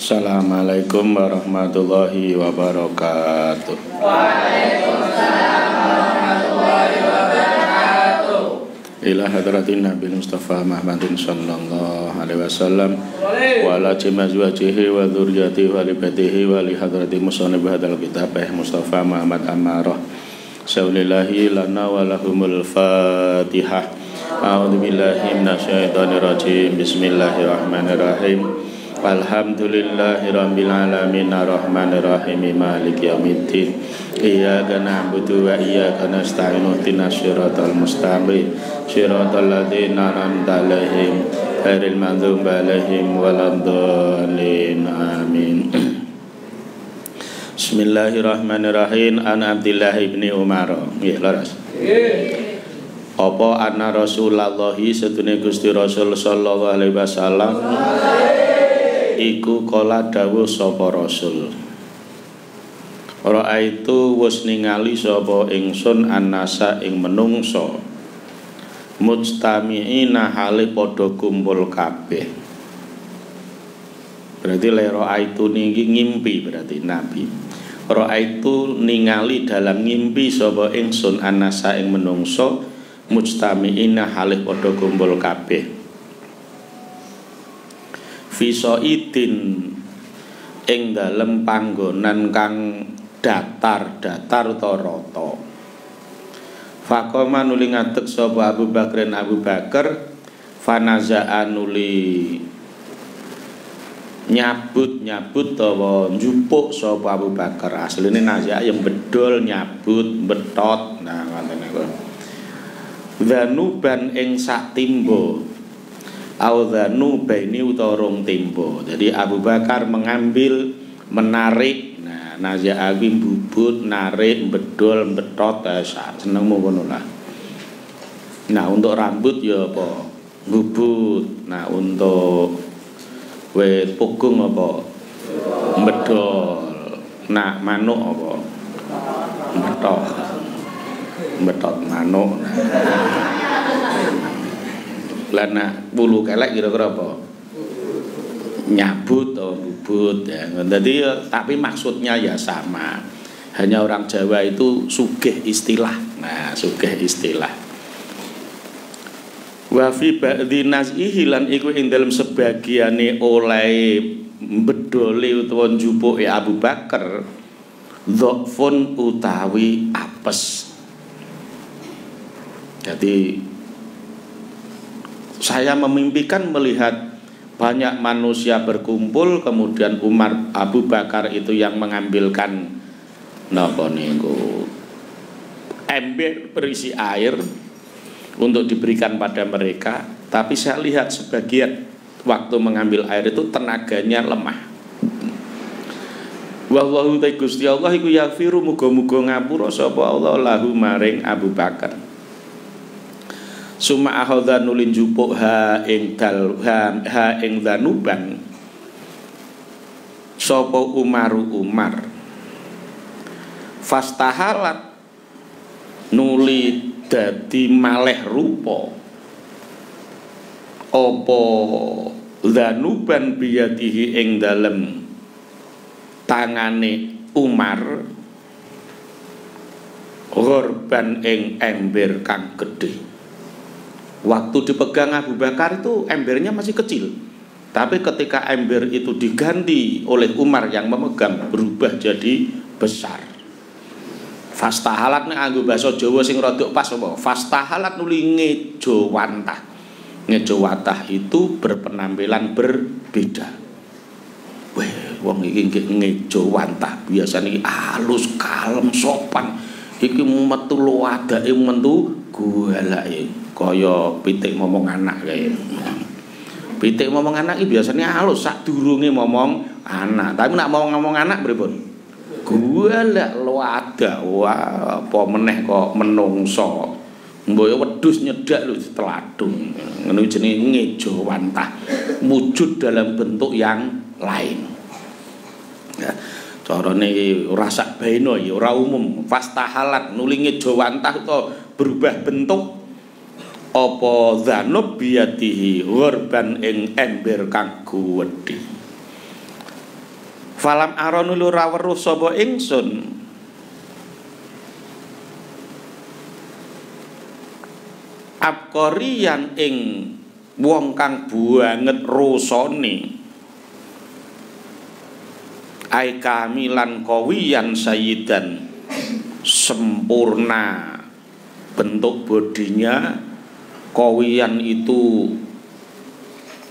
Assalamualaikum warahmatullahi wabarakatuh. Waalaikumsalam warahmatullahi wabarakatuh. Ila hadratin Nabi Mustafa Muhammadin sallallahu alaihi wasallam wa ala jami'i wa dzurriyyatihi wa li batihi wa li hadrati musannif hadzal kitab Mustafa Muhammad Amarah saulillahi lana wa lahumul Fatihah. A'udzu billahi minasyaitonir rajim. Bismillahirrahmanirrahim. Alhamdulillahirabbil alamin arrahmanir rahim maliki yaumiddin. Iyyaka na'budu wa iyyaka nasta'in ihdinas siratal mustaqim siratal ladzina an'amta 'alaihim ghairil maghdubi 'alaihim waladdallin. Amin. Bismillahirrahmanirrahim. An Abdillah bin Umar. Nggih, leres. Apa anna Rasulullah sedune Gusti Rasul sallallahu alaihi wasallam iku kala dawuh sapa Rasul. Ra'aitu wis ningali sapa ingsun annasa ing menungso mujtami'ina hale padha kumpul kabeh. Berarti le ra'aitu niki ngimpi, berarti Nabi. Ra'aitu ningali dalam ngimpi sapa ingsun annasa ing menungso mujtami'ina hale padha kumpul kabeh. Fisoidin ing dalem panggonan kang datar-datar utawa rata. Faqama nuli ngadeg sapa Abu Bakar fanaza'a nuli nyabut utawa njupuk sapa Abu Bakar. Asline naza'a yang bedol, nyabut, betot. Nah ngoten niku. Dhanuban ing sak timba Audhanu baini utawa rong tempo. Jadi Abu Bakar mengambil, menarik. Nah, naza'a bubut, narik, bedol, betot, senengmu ngono lah. Nah, untuk rambut ya apa? Bubut. Nah, untuk wit pugung apa? Bedol. Nah, manuk apa? Betot. Betot manuk. Lana bulu kelek kira-kira apa? Nyabut atau bubut ya. Jadi tapi maksudnya ya sama. Hanya orang Jawa itu sugih istilah. Nah, sugih istilah. Wa fi ba'dhi naz'ihi lan iku ing dalem sebagiane oleh bedole utawa njupuke Abu Bakar dhafun utawi apes. Jadi saya memimpikan melihat banyak manusia berkumpul, kemudian Abu Bakar itu yang mengambilkan napa niku ember berisi air untuk diberikan pada mereka, tapi saya lihat sebagian waktu mengambil air itu tenaganya lemah. Wallahu ta'ala Gusti Allah iku yaghfiru muga-muga ngapura sapa Allah lahu maring Abu Bakar. Suma ahodha nulin jupuk ha ing dhanuban sapa Umar fastahalat nuli dadi maleh rupa apa dhanuban biyadihi ing dalem tangane Umar ghorban ing ember kang gedhe. Waktu dipegang Abu Bakar itu embernya masih kecil, tapi ketika ember itu diganti oleh Umar yang memegang berubah jadi besar. Fastahalat nek anggo basa Jawa sing rada pas apa? Fastahalat nuli ngejowantah. Ngejowantah itu berpenampilan berbeda. Weh, wong iki ngejowantah biasane iki halus, kalem, sopan. Iki metu luwadake mentu golake. Kaya pitik momong anak kae. Pitik momong anak iki biasanya halus sak durunge momong anak. Tapi nek ngomong anak pripun? Golek luada. Wah, apa meneh kok menungso. Mboyo wedhus nyedak lho teladung. Ngono jenenge ngejowantah. Wujud dalam bentuk yang lain. Ya, carane ora sak baena ya ora umum. Fastahalat nuli ngejowantah utawa berubah bentuk apa dzanub biyadihi ghorban ing ember kang gedhe. Falam aronu ora weruh sapa ingsun abqariyan ing wong kang banget rasane ai kamilan qawiyan sayyidan sempurna bentuk bodinya, qawiyan itu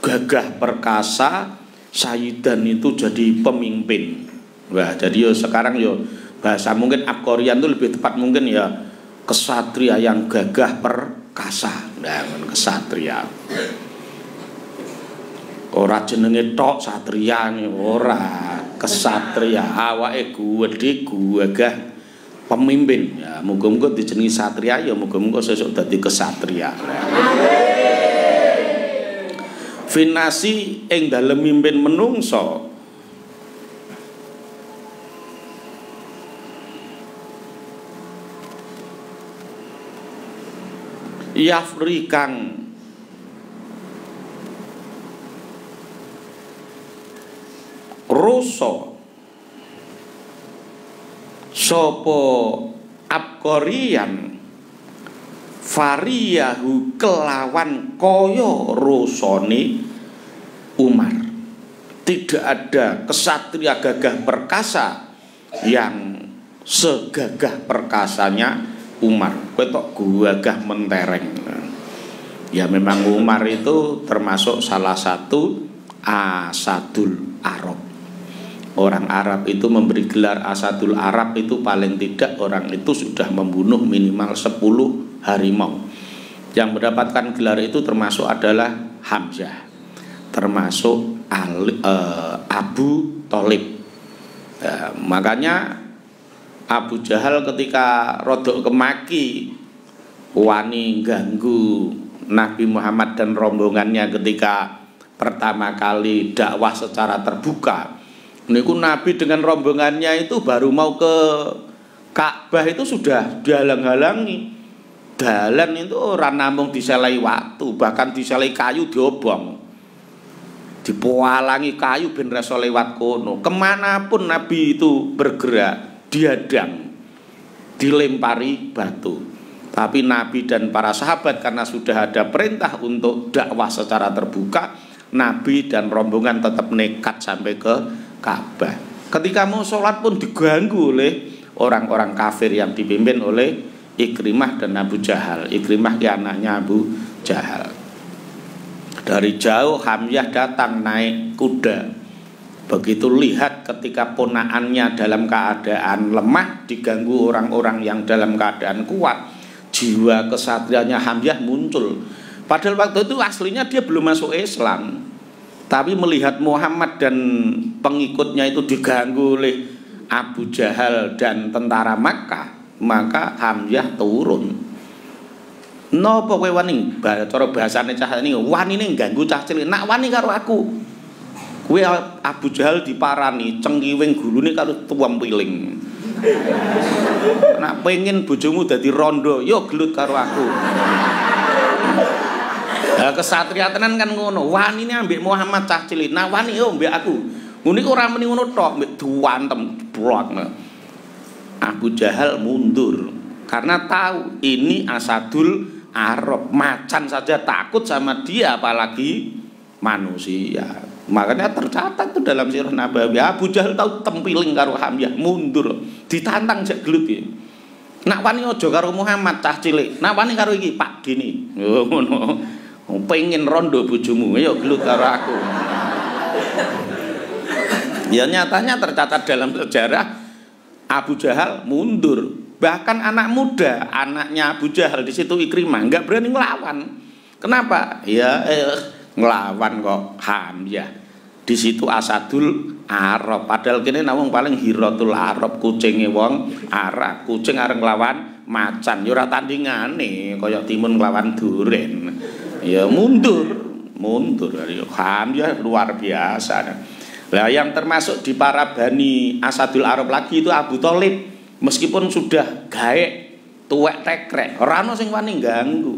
gagah perkasa, sayyidan itu jadi pemimpin. Wah, jadi yo sekarang yo bahasa mungkin abqariyan itu lebih tepat mungkin ya kesatria yang gagah perkasa. Nah, kesatria. Ora jenenge tok satria ora, kesatria awake gedhe gagah pemimpin. Ya, muga-muga dijenengi satria ya muga-muga sesuk dadi kesatria. Finasi ing dalem mimpin menungso yafri kang rasa sapa abqariyan variyahu kelawan kaya rasane Umar. Tidak ada kesatria gagah perkasa yang segagah perkasanya Umar. Kowe tok gagah mentereng. Ya memang Umar itu termasuk salah satu asadul Arab. Orang Arab itu memberi gelar asadul Arab itu paling tidak orang itu sudah membunuh minimal 10 harimau. Yang mendapatkan gelar itu termasuk adalah Hamzah, termasuk Abu Thalib. Ya, makanya Abu Jahal ketika rodok kemaki wani ganggu Nabi Muhammad dan rombongannya ketika pertama kali dakwah secara terbuka. Niku Nabi dengan rombongannya itu baru mau ke Ka'bah itu sudah dihalang-halangi. Dalan itu ora namung diselai waktu, bahkan diselai kayu diobong. Dipualangi kayu ben rasa lewat kono. Kemanapun Nabi itu bergerak, dihadang, dilempari batu. Tapi Nabi dan para sahabat karena sudah ada perintah untuk dakwah secara terbuka, Nabi dan rombongan tetap nekat sampai ke Ka'bah. Ketika mau sholat pun diganggu oleh orang-orang kafir yang dipimpin oleh Ikrimah dan Abu Jahal. Ikrimah ya anaknya Abu Jahal. Dari jauh Hamzah datang naik kuda. Begitu lihat ketika ponakannya dalam keadaan lemah diganggu orang-orang yang dalam keadaan kuat, jiwa kesatrianya Hamzah muncul. Padahal waktu itu aslinya dia belum masuk Islam, tapi melihat Muhammad dan pengikutnya itu diganggu oleh Abu Jahal dan tentara Makkah, maka Hamzah turun. Napa kowe wani? Cara bahasane cah ini wanine ganggu cah cilik. Nak wani karo aku. Kowe Abu Jahal diparani, cengkiwing gulune karo tuwem piling. Nak pengen bojomu dadi rondo, yo gelut karo aku. Lah kesatria tenan kan ngono. Wanine ambek Muhammad cah cilik. Nak wani yo ambek aku. Ngene kok ora meni ngono tok, mbek duantem blok. Abu Jahal mundur karena tahu ini asadul Arab, macan saja takut sama dia apalagi manusia. Makanya tercatat tuh dalam sirah Nabawi, Abu Jahal tahu tempiling karo Hamzah, mundur, ditantang cek gelut iki. Nak wani aja karo Muhammad cah cilik, nak wani karo iki Pak Dini. Oh ngono. Pengen rondo bojomu, ayo gelut karo aku. Ya nyatanya tercatat dalam sejarah Abu Jahal mundur. Bahkan anak muda, anaknya Abu Jahal di situ Ikrimah nggak berani ngelawan. Kenapa? Ya ngelawan kok Hamzah. Di situ asadul Arab. Padahal kene namung paling hiratul Arab, kucinge wong Arab. Kucing areng nglawan macan. Ya ora tandingane kaya timun nglawan duren. Ya mundur. Hamzah luar biasa. Nah, yang termasuk di para Bani Asadul Arab lagi itu Abu Thalib. Meskipun sudah gaek, tuwek tekrek, ora ono sing wani ganggu.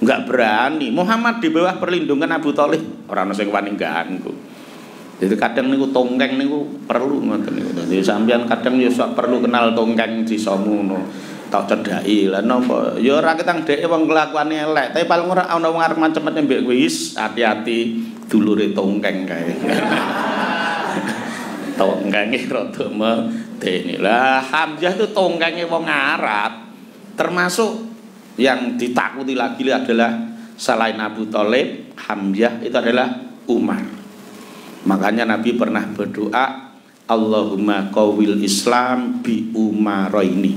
Enggak berani. Muhammad di bawah perlindungan Abu Thalib, ora ono sing wani ganggu. Jadi kadang niku tongkeng niku perlu ngoten niku. Dadi sampeyan kadang yo perlu kenal tongkeng disomu ngono. Tak cedhaki. Lah napa? Ya ora ketang dheke wong kelakuane elek, tapi paling ora ana wong arep macem-macem mbek kowe wis hati-hati dulure tongkeng kae. Tongkenge rada medeni. Lah Hamzah itu tongkenge wong Arab. Termasuk yang ditakuti lagi adalah selain Abu Thalib, Hamzah itu adalah Umar. Makanya Nabi pernah berdoa, Allahumma qawwil Islam bi Umaraini.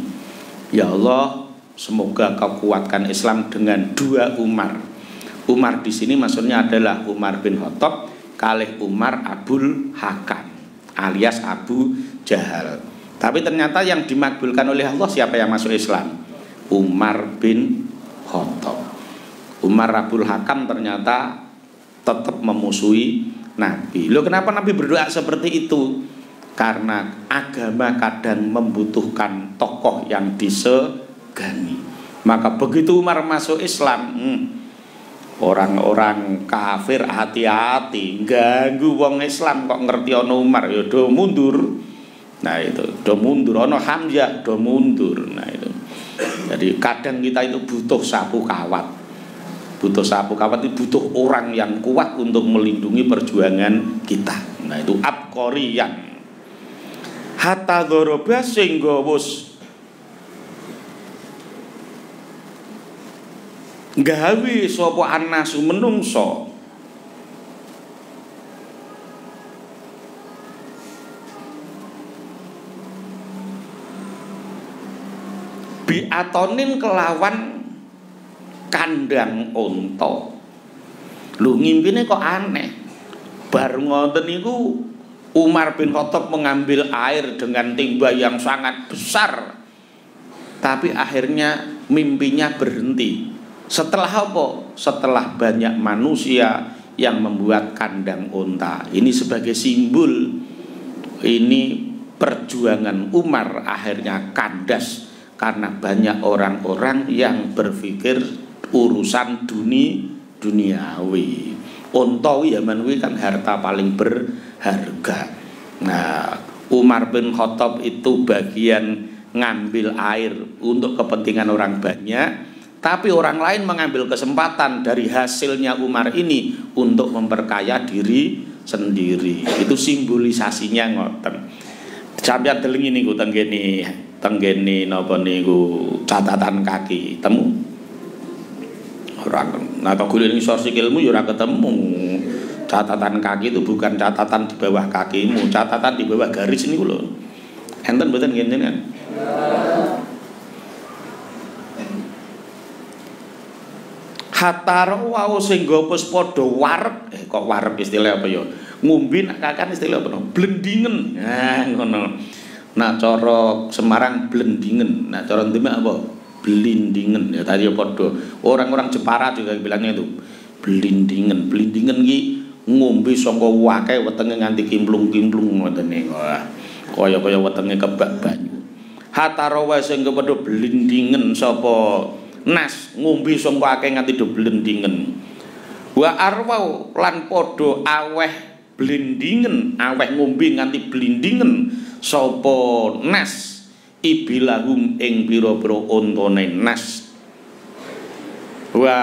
Ya Allah, semoga kau kuatkan Islam dengan 2 Umar. Umar di sini maksudnya adalah Umar bin Khattab kalih Umar Abul Hakam alias Abu Jahal. Tapi ternyata yang dimakbulkan oleh Allah siapa yang masuk Islam? Umar bin Khattab. Umar Abul Hakam ternyata tetap memusuhi Nabi. Loh, kenapa Nabi berdoa seperti itu? Karena agama kadang membutuhkan tokoh yang disegani. Maka begitu Umar masuk Islam, orang-orang kafir hati-hati, ganggu wong Islam kok ngerti ono Umar ya do mundur. Nah itu, do mundur, ono Hamzah do mundur. Nah itu. Jadi kadang kita itu butuh sapu kawat. Butuh sapu kawat itu butuh orang yang kuat untuk melindungi perjuangan kita. Nah itu abqoriyan. Hatta dzoroba sehingga wis gawe sapa annasu menungso biatonin kelawan kandang unta. Lho ngimpine kok aneh. Bar ngoten niku Umar bin Khattab mengambil air dengan timba yang sangat besar. Tapi akhirnya mimpinya berhenti. Setelah apa? Setelah banyak manusia yang membuat kandang unta. Ini sebagai simbol. Ini perjuangan Umar akhirnya kandas karena banyak orang-orang yang berpikir urusan duniawi. Unta zaman kuwi kan harta paling berharga. Nah, Umar bin Khattab itu bagian ngambil air untuk kepentingan orang banyak, tapi orang lain mengambil kesempatan dari hasilnya Umar ini untuk memperkaya diri sendiri. Itu simbolisasinya ngoten. Sampeyan delengi niku tenggene napa niku catatan kaki temu. Ora nah kok golek ngisor sikilmu ya ora ketemu. Catatan kaki itu bukan catatan di bawah kakimu, catatan di bawah garis niku lho. Enten mboten ngene kan? Hatar wau sing gopus padha warep, kok warep istilah apa ya? Ngombe nak kakan istilah apa? Blendingen. Nah, ngono. Nah, cara Semarang blendingen. Nah, cara Demak apa? Blendingen. Ya tadi padha. Orang-orang Jepara juga bilangnya itu blendingen. Blendingen iki ngombe saka akeh wetenge nganti kimplung-kimplung ngoten niku. Kaya-kaya wetenge kebak banyu. Hatar wau sing padha blendingen sapa nas ngombe sangka akeh nganti do blendingen. Wa arwau lan padha aweh blendingen, aweh ngombe nganti blendingen sapa nas ibilahum ing pira-pira untane nas. Wa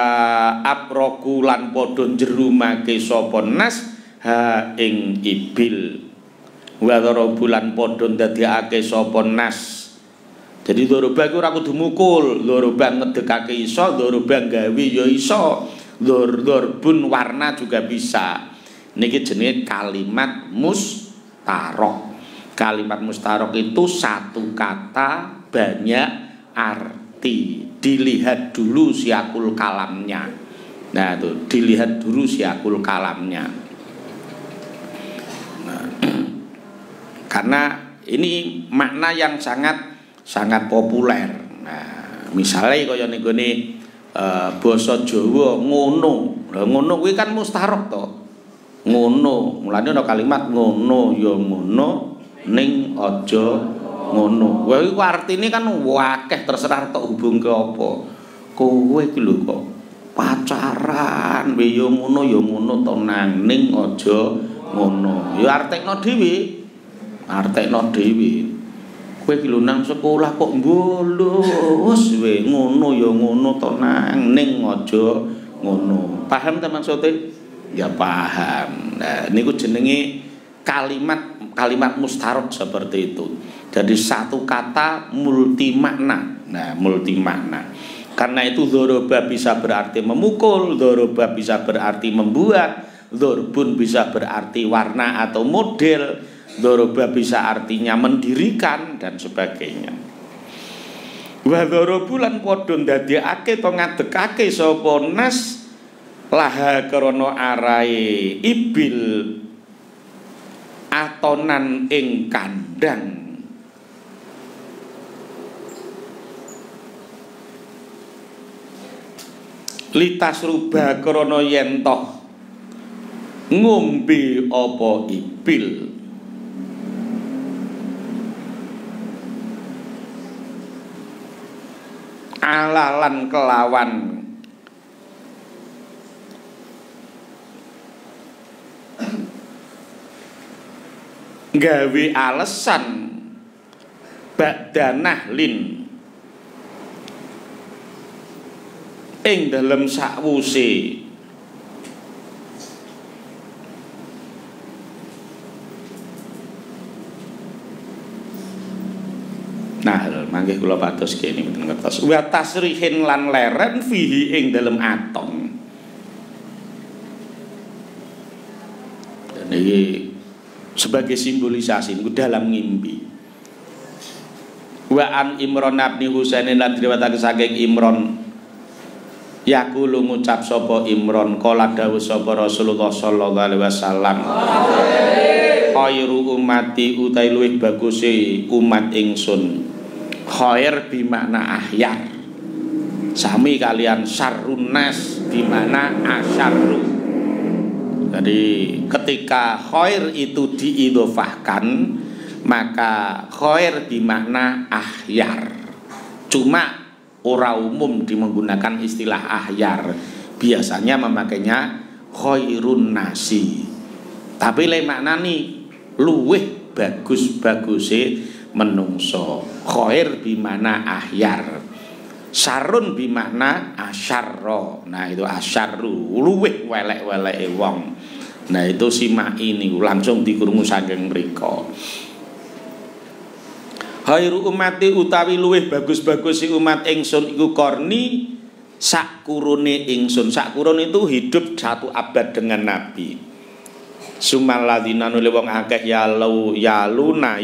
aproku lan padha njerumake sapa nas ha ing ibil. Wa darabulan padha ndadekake sapa nas. Jadi doroba iku ora kudu mukul, doroba ngedekake iso, doroba gawe ya iso, dorbun warna juga bisa. Niki jenenge kalimat mustarok. Kalimat mustarok itu satu kata banyak arti. Dilihat dulu siakul kalamnya. Nah, itu dilihat dulu siakul kalamnya. Nah, karena ini makna yang sangat populer. Nah, misalnya kaya nggone basa Jawa ngono. Lah ngono kuwi kan mustarok to. Ngono, mulane ana kalimat ngono ya ngono ning aja ngono. Kuwi artine kan akeh terserah tok hubungke apa. Kowe iki lho kok pacaran ya ngono to nang ning aja ngono. Ya artekno dhewe. Artekno dhewe. Kowe iki lho nang sekolah kok bolos we ngono ya ngono to nang ning aja ngono. Paham ta maksudnya? Ya paham. Nah, niku jenenge kalimat mustarok seperti itu. Jadi satu kata multi makna. Nah, multi makna. Karena itu dzoroba bisa berarti memukul, dzoroba bisa berarti membuat, dzorbun bisa berarti warna atau model, dzoroba bisa artinya mendirikan dan sebagainya. Wa dzorobu lan padha ndadekake to ngadekake sapa nas laha krana arahe ibil atonan ing kandang. Litas rubah krana yen toh ngombe apa ibil. Alalan kelawan gawe alesan ba'danah lin ing dalem sakwuse nah mangke kula pados kene mboten ngertos wa tasrihin lan leren fihi ing dalem atom. Dan iki sebagai simbolisasi niku dalam ngimpi. Wa an Imran bin Husain lan diriwayatake saking Imran yaqulu ngucap sapa Imran qala dawuh sapa Rasulullah sallallahu alaihi wasallam khairu ummati utai luwih baguse umat ingsun. Khair bi makna ahyar sami kalian syarrun nas bi makna asyarru. Jadi ketika khair itu diidhofahkan maka khair bi makna ahyar. Cuma orang umum menggunakan istilah ahyar, biasanya memakainya khairun nasi. Tapi le maknani luweh bagus-baguse menungso. Khair bimana ahyar, sarun bimana asyarro. Nah itu asyarru luweh welek-weleke wong. Nah itu simak ini langsung dikrungu saking mriko. Khairu umati utawi luwih bagus-bagus si umat ingsun iku korni sakurune ingsun. Sakurun itu hidup 1 abad dengan Nabi. Sumal ladzina nuli wong akeh yalauna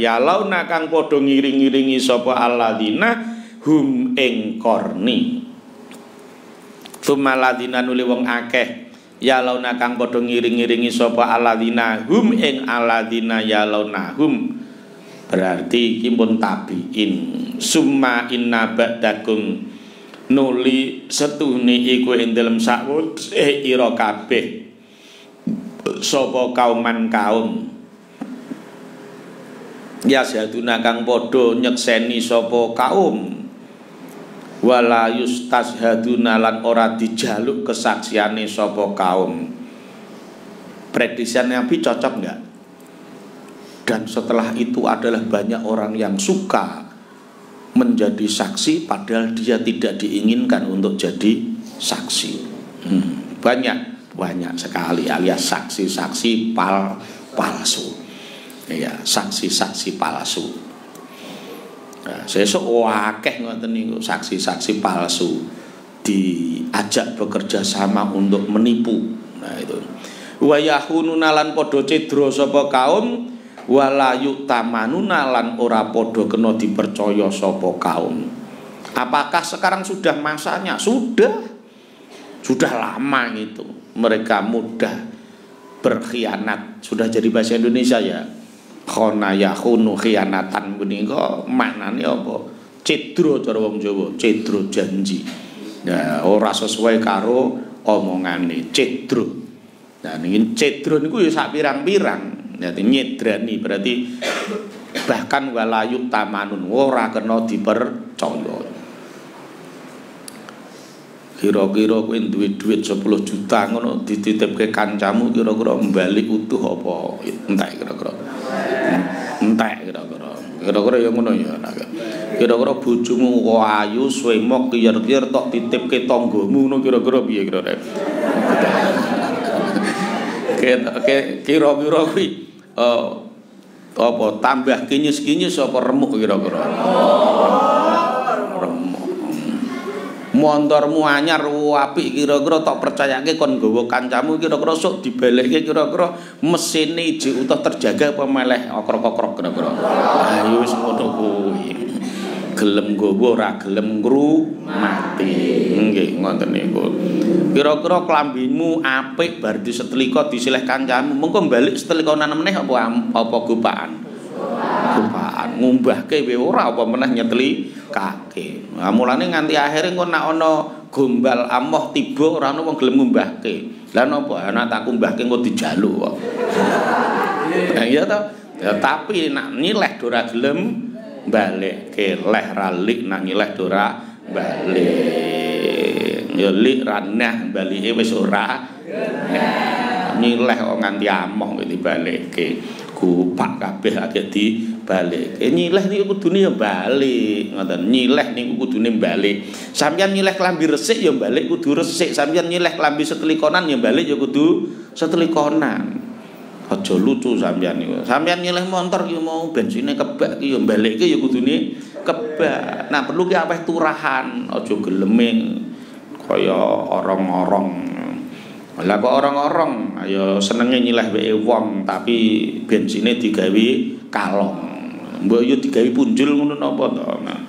kang padha ngiring-ngiringi sapa alladzina hum ing korni. Sumal ladzina nuli wong akeh yalauna kang padha ngiring-ngiringi sapa alladzina hum ing alladzina yalauna hum. Berarti iki pun tabiin. Summa inna ba'dakum nuli setune iku ing dalem sakwuse ira kabeh sapa kauman kaum ya saduna kang padha nyekseni sapa kaum wala yustashhaduna lan ora dijaluk kesaksiane sapa kaum. Prediksian Nabi cocok enggak? Dan setelah itu adalah banyak orang yang suka menjadi saksi padahal dia tidak diinginkan untuk jadi saksi. Banyak sekali alias saksi-saksi palsu. Ya, saksi-saksi palsu. Nah, sesuk akeh ngoten niku saksi-saksi palsu diajak bekerja sama untuk menipu. Nah itu. Wa yahununa lan padha cedra sapa kaum wala yutamanuna lan ora padha kena dipercaya sapa kaum. Apakah sekarang sudah masanya? Sudah lama gitu. Mereka mudah berkhianat. Sudah jadi bahasa Indonesia ya. Khona yakhunu khianatan menika maknane apa? Cedro cara wong Jawa, cedro janji. Ya ora sesuai karo omongane, cedro. Nah niki cedro niku ya sak pirang-pirang. Jadi nyedrani berarti bahkan walayut tamanun ora kena dipercaya. Kira-kira kowe duwe dhuwit 10 juta ngono dititipke kancamu kira-kira balik utuh apa entek kira-kira. Entek kira-kira. Kira-kira ya ngono ya. Kira-kira bojomu ayu swemok kiyer-kiyer tok titipke tanggamu ngono kira-kira piye kira-kira. Kira-kira kuwi apa tambah kinyis-kinyis apa remuk kira-kira. Montormu anyar apik kira-kira tak percayake kon nggawa kancamu kira-kira sok dibalekke kira-kira mesine iji utuh terjaga apa meleh okrok-okrok kira-kira. Ayo wis ngono kuwi. Gelem nggawa ora gelem ngrumati. Nggih ngoten niku. Kira-kira klambimu apik bar disetlika disilih kancamu mengko balik setelikonan meneh apa gopaan. Gopaan ngumbahke wae ora apa meneh nyetlikake. Nah mulane nganti akhire engko nek ana gombal amoh tiba ora ana wong gelem ngumbahke. Lah napa ana tak kumbahke engko dijaluk kok. Ya ta. Ya tapi nek nyileh ora gelem balekke leh ralik nek nyileh ora balik. Ya lik ranah balike wis ora. Nyileh kok nganti amoh dibalekke. Gupak kabeh akeh dibalik. Nyileh niku kudune ya balik, ngoten. Nyileh niku kudune balik. Sampeyan nyileh klambi resik ya balik kudu resik. Sampeyan nyileh klambi setelikonan ya balik ya kudu setelikonan. Aja lucu sampeyan niku. Sampeyan nyileh motor ki mau bensine kebak ki ya balikke ya kudune kebak. Nah perlu ki apeh turahan, aja geleme kaya orong-orong. Lah kok orang-orang ayo senenge nyileh wae wong tapi bensine digawe kalong. Mbok yo digawe punjul ngono napa to. Nah,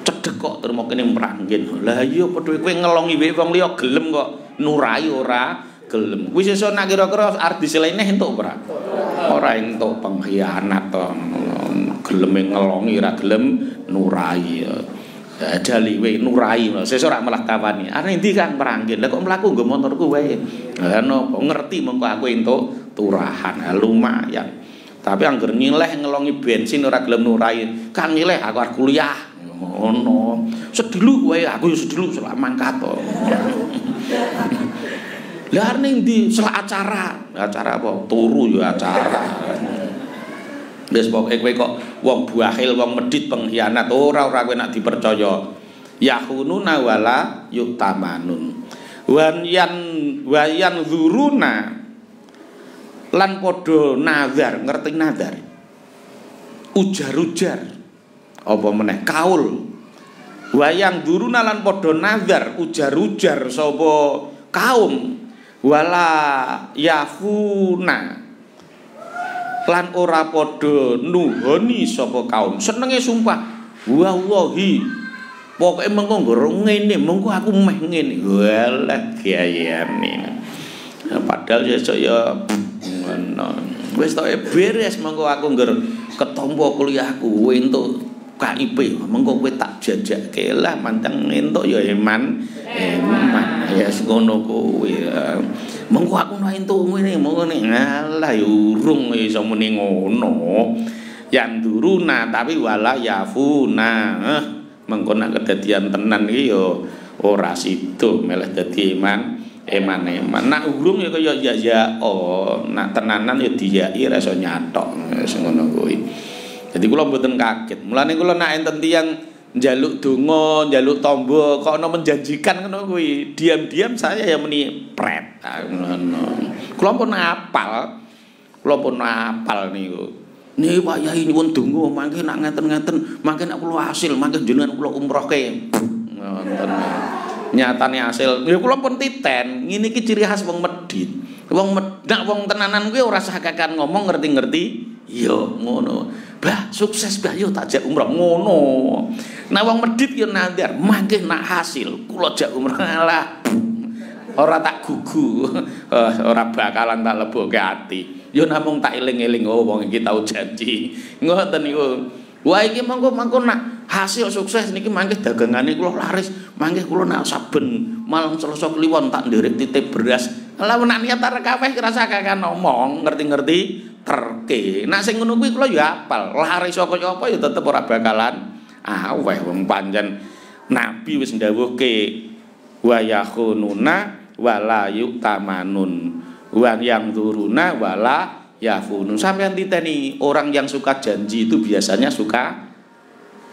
cedhek kok terus kene mranggen. Lah iya padha kowe ngelongi wae wong liya gelem kok nurai ora gelem. Kuwi sesuk nak kira-kira arep diselene entuk ora? Ora entuk pengkhianat to. Geleme ngelongi ora gelem nurai. Jali we nurai sesuk ora malah kawani. Arep ndi Kang Pranggen? Lah kok mlaku nggo motorku wae. Lah napa ngerti mengko aku entuk turahan. Lumayan. Tapi angger nyileh ngelongi bensin ora gelem nurai. Kang nyileh aku arep kuliah. Ngono. Sedelu wae aku yo sedelu selak mangkat to. Lah arep ndi selak acara? Acara apa? Turu yo acara. Wis pokoke kowe kok wong buahil, wong medhit, pengkhianat ora kowe nak dipercaya. Yahununa wala yuktamanun. Wayan zuruna lan padha nazar, ngerti nazar. Ujar-ujar. Apa meneh kaul. Wayan zuruna lan padha nazar, ujar-ujar sapa kaum wala yafuna lan ora padha nuhoni sapa kaum. Senenge sumpah wallahi pokoke mengko ngene mengko aku meh ngene. Walah gayane. Padahal sesuk ya ngono. Wis tok beres mengko aku ngger ketompo kuliahku entuk KIP. Mengko kowe tak jajakke lah manteng entuk ya eman. Ya ngono kuwi. Mengko aku entuk ngene mengko ngalah ya urung iso muni ngono. Yang duruna tapi wala yafuna. Mengko nek kedadian tenan iki ya ora sido meleh dadi eman. Nak urung ya kaya ya nak tenanan ya diyaki ra iso nyatok wis ngono kuwi. Jadi kula mboten kaget. Mulane kula nek enten tiyang njaluk donga, njaluk tombo kok ana menjanjikan ngono kuwi, diam-diam saya ya muni pret. Ngono. Kula pun apal. Niku. Niki Pak Yai nyuwun donga mangke nak ngeten-ngeten, mangke nak kula hasil, mangke jenengan kula umrohke. Ngoten. Nyatane hasil. Ya kula pun titen, ngene iki ciri khas wong medhit. Wong tenanan kuwi ora usah kakean ngomong ngerti-ngerti. Yo ngono. Bah sukses bah yo tak jak umroh ngono. Nah wong medhit yo nazar, mangke nak hasil kula jak umroh lah. Ora tak gugu. Ora bakalan tak lebokke ati. Yo namung tak eling-eling oh wong iki tau janji. Ngoten niku. Wah iki mangko nak hasil sukses niki mangke dagangane kula laris, mangke kula nak saben malam Selasa kliwon tak nderek titip beras. Lah nek niat arek kabeh kerasa kakek ngomong, ngerti-ngerti terke. Nek sing ngono kuwi kula ya apal. Laris kaya apa ya tetep ora bakalan aweh wong pancen Nabi wis ndawuhke wa yakhununa wala yu'tamanun wa yangduruna wala yafunun. Sampeyan titeni, orang yang suka janji itu biasanya suka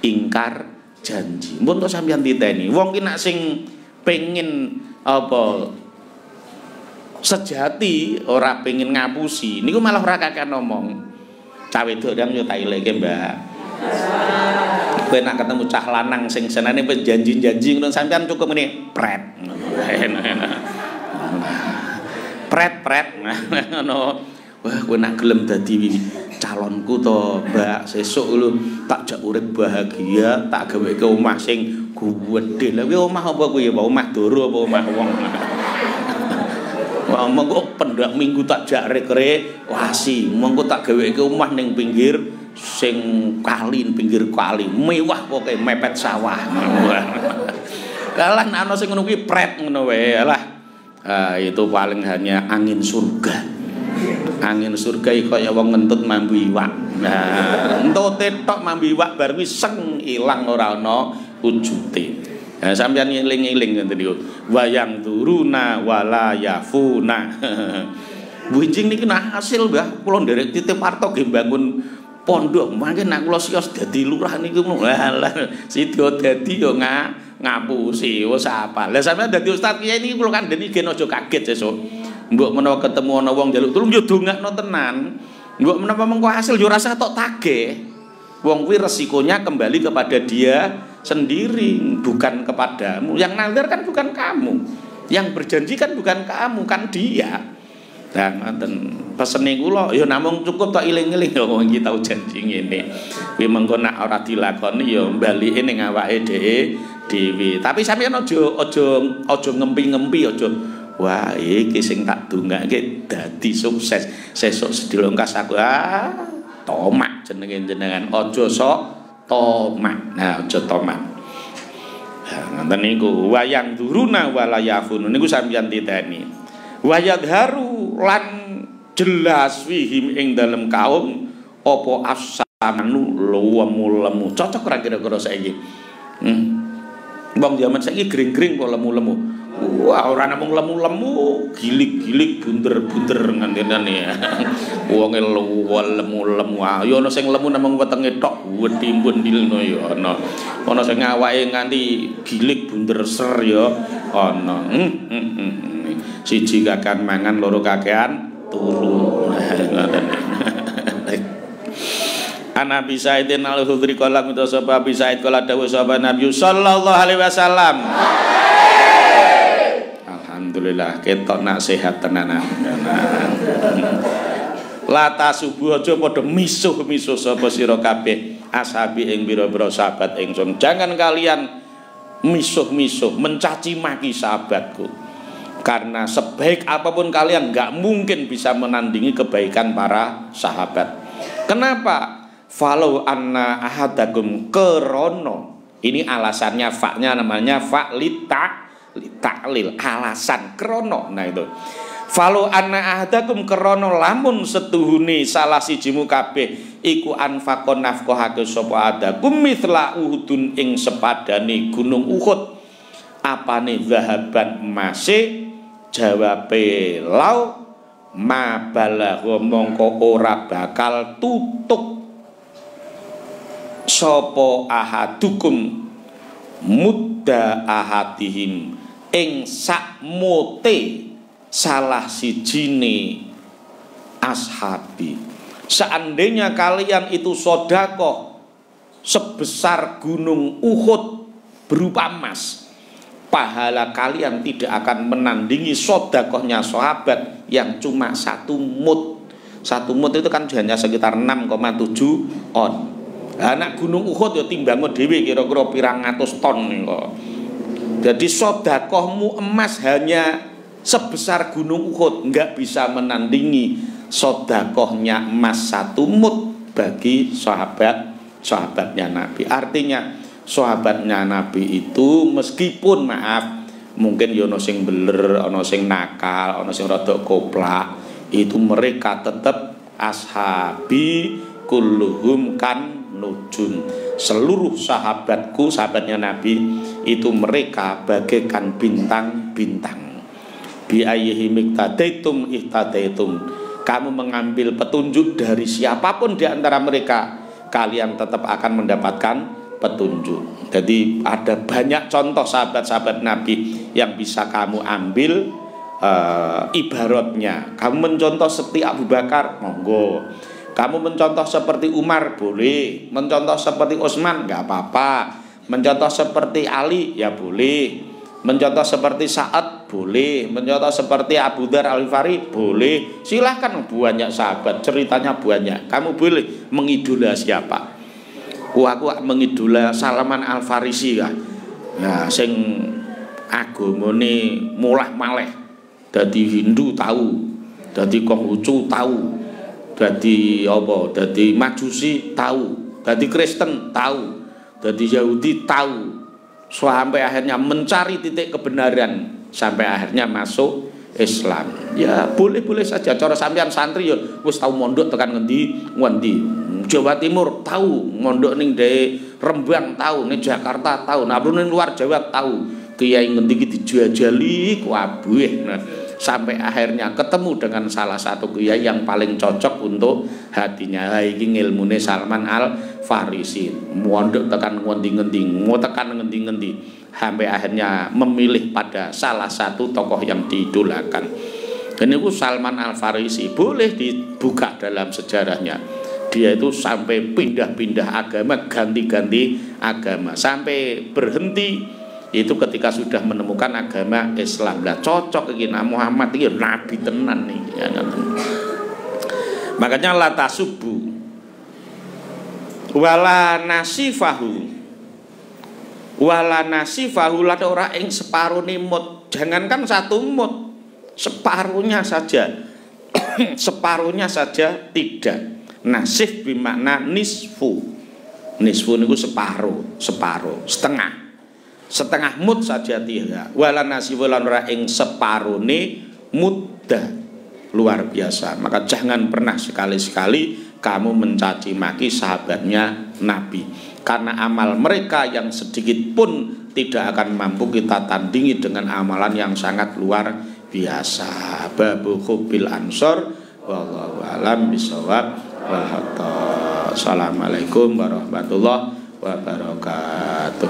ingkar janji. Mun to sampeyan titeni, wong ki nek sing pengen apa sejati, ora pengen ngapusi, niku malah ora kakean ngomong. Cah wedok ndang yo tak ileke, Mbak. Kowe nek ketemu cah lanang sing senane janji-janji ngono sampean cukup muni pret. Pret ngono. Wah, kowe nek gelem dadi calonku to, Mbak, sesuk lho tak jak urip bahagia, tak gaweke omah sing gedhe. Lah kuwi omah apa kuwi? Omah doro apa omah wong? Wah, mengko pendak minggu tak jak rek-rek wasi, mengko tak gaweke omah ning pinggir sing kali, pinggir kali, mewah pokoke mepet sawah. Kalah ana sing ngono kuwi pret ngono wae. Alah. Itu paling hanya angin surga. Angin surga iki kaya wong ngentut mambu iwak. Nah, entute tok mambu iwak bar kuwi seng ilang ora ana wujute. Nah, sampeyan ngeling-eling ngoten niku. Wayang turuna wala yafuna. Winjing niki nah hasil, Mbah. Kula nderek titip arta nggih bangun pondok. Mangke nek kula siyos dadi lurah niku lah sida dadi yo ngapusi wis apa. Lah sampeyan dadi ustaz kiai niki kula kandhani gen aja kaget sesuk. Mbok menawa ketemu ana wong njaluk tulung yo dongakno tenan. Mbok menawa mengko hasil yo rasa tok tagih. Wong kuwi resikonya kembali kepada dia sendiri, bukan kepadamu. Yang nazar kan bukan kamu, yang berjanji kan bukan kamu, kan dia. Nah, ngoten pesene kula ya namung cukup tok iling-iling ya wong iki tau janji ngene. Kuwi mengko nek ora dilakoni ya mbalike ning awake dhewe. Tapi sampeyan aja ngempi-ngempi, aja wah iki sing tak dongake dadi sukses. Sesuk sedilongkas aku tomak jenengan aja sok tomak. Nah, aja tomak. Ngoten niku wayang duruna wala yafun niku sampeyan titeni. Wayadharu lan jelas fihim ing dalem kaum apa asamanu lemu. Cocok ora kira-kira saiki? Wong jaman saiki gring-gring kok lemu-lemu. Wah, ora namung lemu-lemu, gilik-gilik bunder-bunder ngandene ya. Wonge lemu-lemu. Ya ana sing lemu namung wetenge tok, wedi-wendilno ya ana. Ana sing awake nganti gilik bunder ser ya ana. Siji kakean mangan, loro kakean turu. Nabi Saidin al-Khudri qala mutasabba Nabi Said qala dawuh sapa Nabi sallallahu alaihi wasallam. Alhamdulillah ketok nak sehat tenanan. Lata subuh aja padha misuh-misuh sapa sira kabeh ashabi ing pira-pira sahabat ingsun. Jangan kalian misuh-misuh mencaci maki sahabatku. Karena sebaik apapun kalian enggak mungkin bisa menandingi kebaikan para sahabat. Kenapa? Falau anna ahadakum kerono. Ini alasannya, faknya namanya fak lita'lil, alasan krono. Nah itu falau anna ahadakum kerono lamun setuhuni salah sijimu kabeh iku anfaqon nafqahake sapa adakum mithla uhudun ing sepadane gunung Uhud. Apane zahaban emase? Jawabe lau ma balagha mongko ora bakal tutuk sapa ahadukum mudda ahadihim ing sakmote salah sijine ashabi. Seandainya kalian itu sedekah sebesar gunung Uhud berupa emas, pahala kalian tidak akan menandingi sedekahnya sahabat yang cuma 1 mud. 1 mud itu kan hanya sekitar 6,7 on. Anak gunung Uhud ya timbangmu dhewe kira-kira pirang atus ton kok. Jadi sedekahmu emas hanya sebesar gunung Uhud, enggak bisa menandingi sedekahnya emas 1 mud bagi sahabatnya Nabi. Artinya sahabatnya Nabi itu meskipun maaf mungkin ya ana sing beler, ana sing nakal, ana sing rada koplak, itu mereka tetap ashabi kulluhum kan nujum. Seluruh sahabatku, sahabatnya Nabi itu mereka bagaikan bintang-bintang. Bi ayyihi miqtadaitum ihtadaitum. Kamu mengambil petunjuk dari siapapun di antara mereka, kalian tetap akan mendapatkan petunjuk. Jadi ada banyak contoh sahabat-sahabat Nabi yang bisa kamu ambil ibaratnya. Kamu mencontoh seperti Abu Bakar, monggo. Kamu mencontoh seperti Umar, boleh. Mencontoh seperti Utsman, nggak apa-apa. Mencontoh seperti Ali, ya boleh. Mencontoh seperti Sa'ad, boleh. Mencontoh seperti Abu Dzar Al-Ghifari, boleh. Silahkan, banyak sahabat, ceritanya banyak. Kamu boleh mengidola siapa? Aku mengidola Salman Al-Farisi kan. Nah, sing agamane mulah maleh. Dadi Hindu tahu, dadi Konghucu tahu, dadi apa? Dadi Majusi tahu, dadi Kristen tahu, dadi Yahudi tahu. Sampai akhirnya mencari titik kebenaran, sampai akhirnya masuk Islam. Ya boleh-boleh saja. Cara sampean santri ya wis tahu mondok tekan ngendi. Jawa Timur tahu, mondok ning dae Rembang tahu, ning Jakarta tahu, nah ning luar Jawa tahu. Kiai ngendi iki dijajali kabeh. Nah, sampai akhirnya ketemu dengan salah satu kiai yang paling cocok untuk hatinya. Iki ngilmune Salman Al-Farisi. Mondok tekan ngendi-ngendi, mau tekan ngendi-ngendi, sampai akhirnya memilih pada salah satu tokoh yang diidolakan. Dan itu Salman Al-Farisi, boleh dibuka dalam sejarahnya. Dia itu sampai pindah-pindah agama, ganti-ganti agama, sampai berhenti itu ketika sudah menemukan agama Islam. Lah cocok iki Muhammad iki nabi tenan nih ya, makanya la tasubbu wala nasifahu lan ora ing separone mut. Jangankan satu mut, separuhnya saja separuhnya saja tidak. Nasif bermakna nisfu. Nisfu niku separuh, setengah mut saja tidak. Wala nasifu lan ora ing separone muddah. Luar biasa. Maka jangan pernah sekali-sekali kamu mencaci maki sahabatnya Nabi, karena amal mereka yang sedikit pun tidak akan mampu kita tandingi dengan amalan yang sangat luar biasa. Babu hubbil ansor wallahu alam bisawab. Assalamualaikum warahmatullahi wabarakatuh.